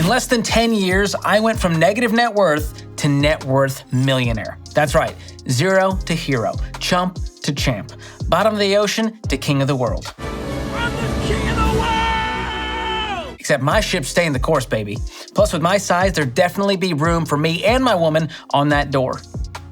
In less than 10 years, I went from negative net worth to net worth millionaire. That's right, zero to hero, chump to champ, bottom of the ocean to king of the world. I'm the king of the world! Except my ship's staying the course, baby. Plus, with my size, there'd definitely be room for me and my woman on that door.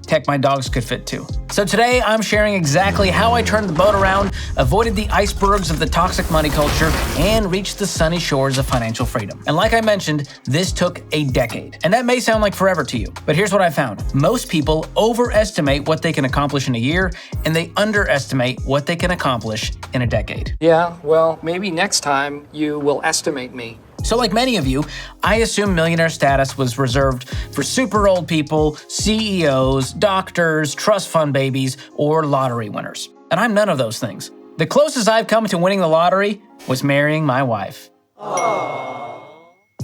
Heck, my dogs could fit too. So today, I'm sharing exactly how I turned the boat around, avoided the icebergs of the toxic money culture, and reached the sunny shores of financial freedom. And like I mentioned, this took a decade. And that may sound like forever to you, but here's what I found. Most people overestimate what they can accomplish in a year, and they underestimate what they can accomplish in a decade. Yeah, well, maybe next time you will estimate me. So like many of you, I assume millionaire status was reserved for super old people, CEOs, doctors, trust fund babies, or lottery winners. And I'm none of those things. The closest I've come to winning the lottery was marrying my wife. Aww.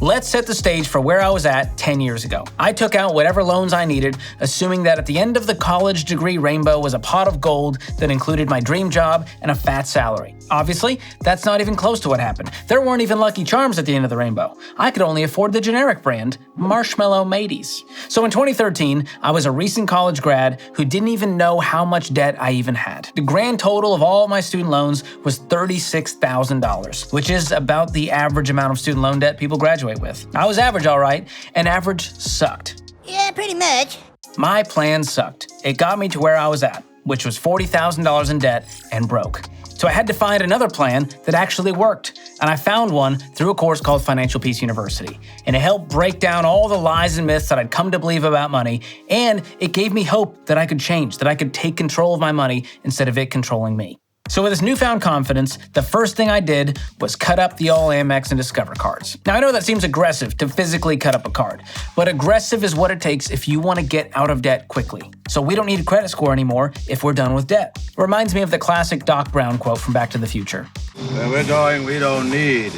Let's set the stage for where I was at 10 years ago. I took out whatever loans I needed, assuming that at the end of the college degree rainbow was a pot of gold that included my dream job and a fat salary. Obviously, that's not even close to what happened. There weren't even Lucky Charms at the end of the rainbow. I could only afford the generic brand, Marshmallow Mateys. So in 2013, I was a recent college grad who didn't even know how much debt I even had. The grand total of all my student loans was $36,000, which is about the average amount of student loan debt people graduate with. I was average, all right, and average sucked. Yeah, pretty much. My plan sucked. It got me to where I was at, which was $40,000 in debt and broke. So I had to find another plan that actually worked, and I found one through a course called Financial Peace University. And it helped break down all the lies and myths that I'd come to believe about money, and it gave me hope that I could change, that I could take control of my money instead of it controlling me. So with this newfound confidence, the first thing I did was cut up the all Amex and Discover cards. Now I know that seems aggressive to physically cut up a card, but aggressive is what it takes if you want to get out of debt quickly. So we don't need a credit score anymore if we're done with debt. It reminds me of the classic Doc Brown quote from Back to the Future. Where we're going, we don't need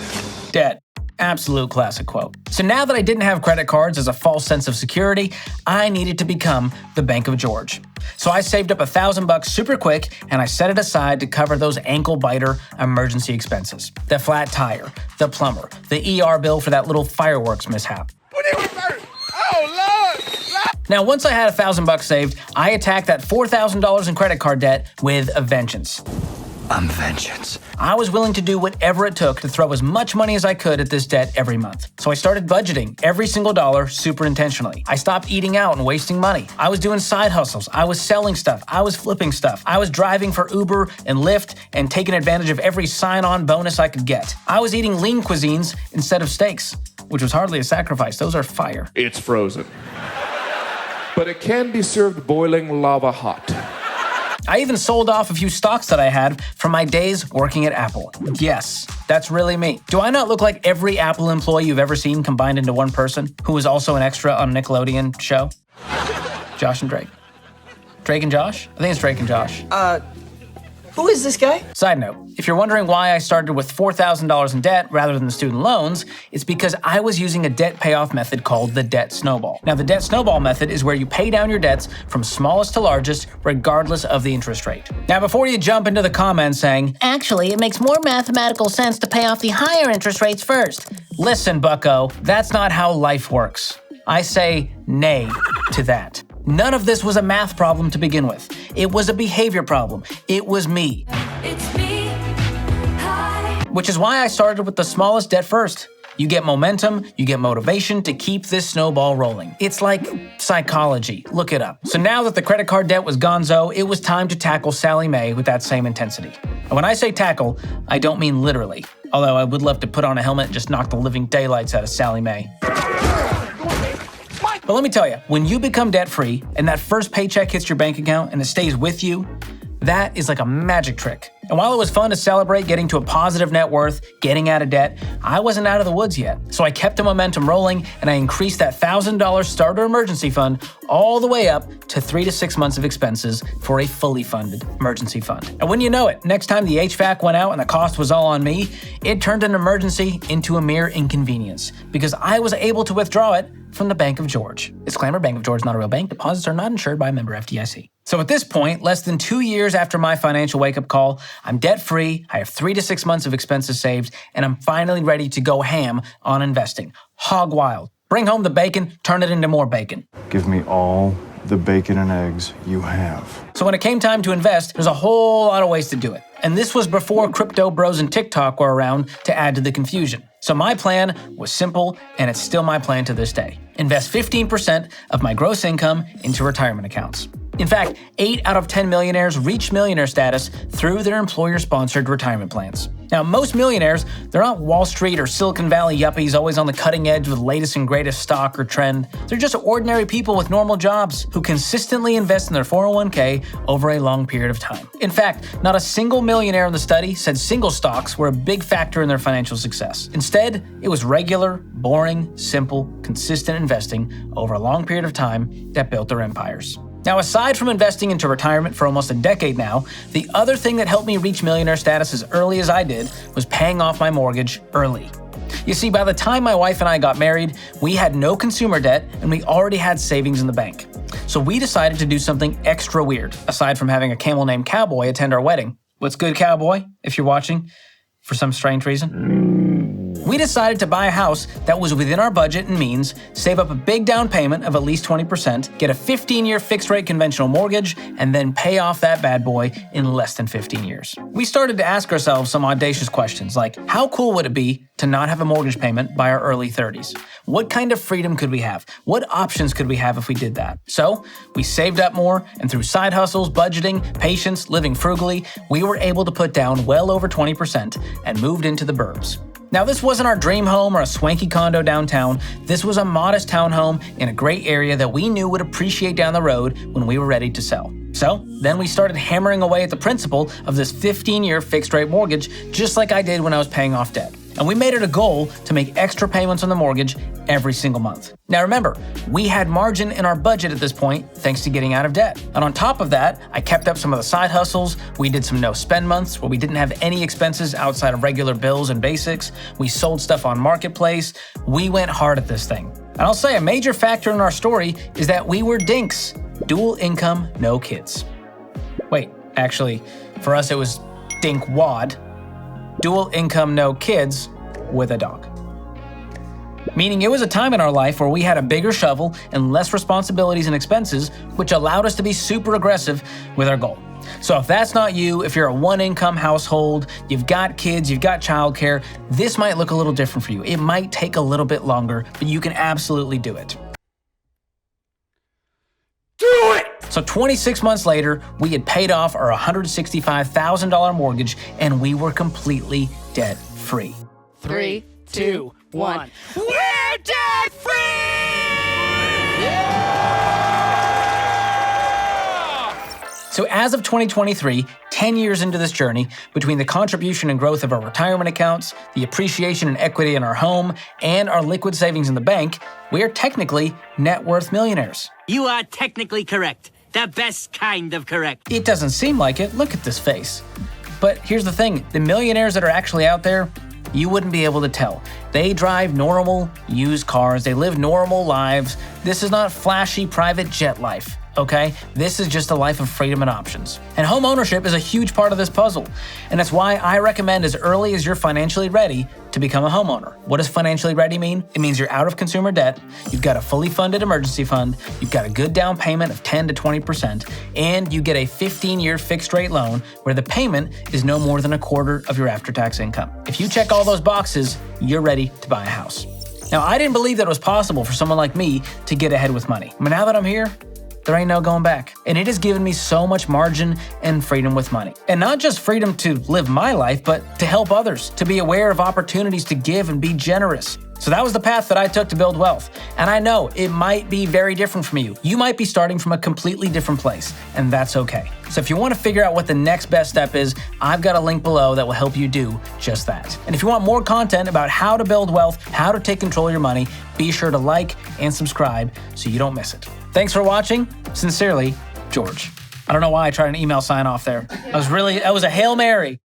debt. Absolute classic quote. So now that I didn't have credit cards as a false sense of security, I needed to become the Bank of George. So I saved up $1,000 super quick, and I set it aside to cover those ankle biter emergency expenses. The flat tire, the plumber, the ER bill for that little fireworks mishap. Oh, Lord! Now, once I had $1,000 saved, I attacked that $4,000 in credit card debt with a vengeance. Vengeance. I was willing to do whatever it took to throw as much money as I could at this debt every month. So I started budgeting every single dollar super intentionally. I stopped eating out and wasting money. I was doing side hustles. I was selling stuff. I was flipping stuff. I was driving for Uber and Lyft and taking advantage of every sign-on bonus I could get. I was eating lean cuisines instead of steaks, which was hardly a sacrifice. Those are fire. It's frozen. But it can be served boiling lava hot. I even sold off a few stocks that I had from my days working at Apple. Yes, that's really me. Do I not look like every Apple employee you've ever seen combined into one person who was also an extra on a Nickelodeon show? Josh and Drake. Drake and Josh? I think it's Drake and Josh. Who is this guy? Side note, if you're wondering why I started with $4,000 in debt rather than student loans, it's because I was using a debt payoff method called the debt snowball. Now, the debt snowball method is where you pay down your debts from smallest to largest, regardless of the interest rate. Now, before you jump into the comments saying, Actually, it makes more mathematical sense to pay off the higher interest rates first. listen, bucko, that's not how life works. I say nay to that. None of this was a math problem to begin with. It was a behavior problem. It was me. It's me. Hi. Which is why I started with the smallest debt first. You get momentum, you get motivation to keep this snowball rolling. It's like psychology. Look it up. So now that the credit card debt was gonzo, it was time to tackle Sally Mae with that same intensity. And when I say tackle, I don't mean literally. Although I would love to put on a helmet and just knock the living daylights out of Sally Mae. But let me tell you, when you become debt-free and that first paycheck hits your bank account and it stays with you, that is like a magic trick. And while it was fun to celebrate getting to a positive net worth, getting out of debt, I wasn't out of the woods yet. So I kept the momentum rolling and I increased that $1,000 starter emergency fund all the way up to 3 to 6 months of expenses for a fully funded emergency fund. And when you know it, next time the HVAC went out and the cost was all on me, it turned an emergency into a mere inconvenience because I was able to withdraw it from the Bank of George. Disclaimer, Bank of George is not a real bank. Deposits are not insured by a member FDIC. So at this point, less than 2 years after my financial wake-up call, I'm debt-free, I have 3 to 6 months of expenses saved, and I'm finally ready to go ham on investing. Hog wild. Bring home the bacon, turn it into more bacon. Give me all the bacon and eggs you have. So when it came time to invest, there's a whole lot of ways to do it. And this was before crypto bros and TikTok were around to add to the confusion. So my plan was simple, and it's still my plan to this day. Invest 15% of my gross income into retirement accounts. In fact, 8 out of 10 millionaires reach millionaire status through their employer-sponsored retirement plans. Now, most millionaires, they're not Wall Street or Silicon Valley yuppies always on the cutting edge with the latest and greatest stock or trend. They're just ordinary people with normal jobs who consistently invest in their 401k over a long period of time. In fact, not a single millionaire in the study said single stocks were a big factor in their financial success. Instead, it was regular, boring, simple, consistent investing over a long period of time that built their empires. Now, aside from investing into retirement for almost a decade now, the other thing that helped me reach millionaire status as early as I did was paying off my mortgage early. You see, by the time my wife and I got married, we had no consumer debt and we already had savings in the bank. So we decided to do something extra weird, aside from having a camel named Cowboy attend our wedding. What's good, Cowboy, if you're watching, for some strange reason? We decided to buy a house that was within our budget and means, save up a big down payment of at least 20%, get a 15-year fixed-rate conventional mortgage, and then pay off that bad boy in less than 15 years. We started to ask ourselves some audacious questions like, how cool would it be to not have a mortgage payment by our early 30s? What kind of freedom could we have? What options could we have if we did that? So, we saved up more, and through side hustles, budgeting, patience, living frugally, we were able to put down well over 20% and moved into the burbs. Now, this wasn't our dream home or a swanky condo downtown. This was a modest townhome in a great area that we knew would appreciate down the road when we were ready to sell. So, then we started hammering away at the principal of this 15-year fixed-rate mortgage, just like I did when I was paying off debt. And we made it a goal to make extra payments on the mortgage every single month. Now remember, we had margin in our budget at this point thanks to getting out of debt. And on top of that, I kept up some of the side hustles. We did some no-spend months where we didn't have any expenses outside of regular bills and basics. We sold stuff on Marketplace. We went hard at this thing. And I'll say a major factor in our story is that we were dinks. Dual income, no kids. Wait, actually, for us it was dink wad. Dual income, no kids, with a dog. Meaning it was a time in our life where we had a bigger shovel and less responsibilities and expenses, which allowed us to be super aggressive with our goal. So if that's not you, if you're a one-income household, you've got kids, you've got childcare, this might look a little different for you. It might take a little bit longer, but you can absolutely do it. Do it! So 26 months later, we had paid off our $165,000 mortgage and we were completely debt-free. 3, 2, 1. We're debt free! So as of 2023, 10 years into this journey, between the contribution and growth of our retirement accounts, the appreciation and equity in our home, and our liquid savings in the bank, we are technically net worth millionaires. You are technically correct. The best kind of correct. It doesn't seem like it. Look at this face. But here's the thing. The millionaires that are actually out there, you wouldn't be able to tell. They drive normal, used cars. They live normal lives. This is not flashy private jet life. Okay? This is just a life of freedom and options. And home ownership is a huge part of this puzzle. And that's why I recommend as early as you're financially ready to become a homeowner. What does financially ready mean? It means you're out of consumer debt, you've got a fully funded emergency fund, you've got a good down payment of 10 to 20%, and you get a 15-year fixed rate loan where the payment is no more than a quarter of your after-tax income. If you check all those boxes, you're ready to buy a house. Now, I didn't believe that it was possible for someone like me to get ahead with money. But now that I'm here, there ain't no going back. And it has given me so much margin and freedom with money. And not just freedom to live my life, but to help others, to be aware of opportunities to give and be generous. So that was the path that I took to build wealth. And I know it might be very different from you. You might be starting from a completely different place, and that's okay. So if you want to figure out what the next best step is, I've got a link below that will help you do just that. And if you want more content about how to build wealth, how to take control of your money, be sure to like and subscribe so you don't miss it. Thanks for watching. Sincerely, George. I don't know why I tried an email sign off there. That was a Hail Mary.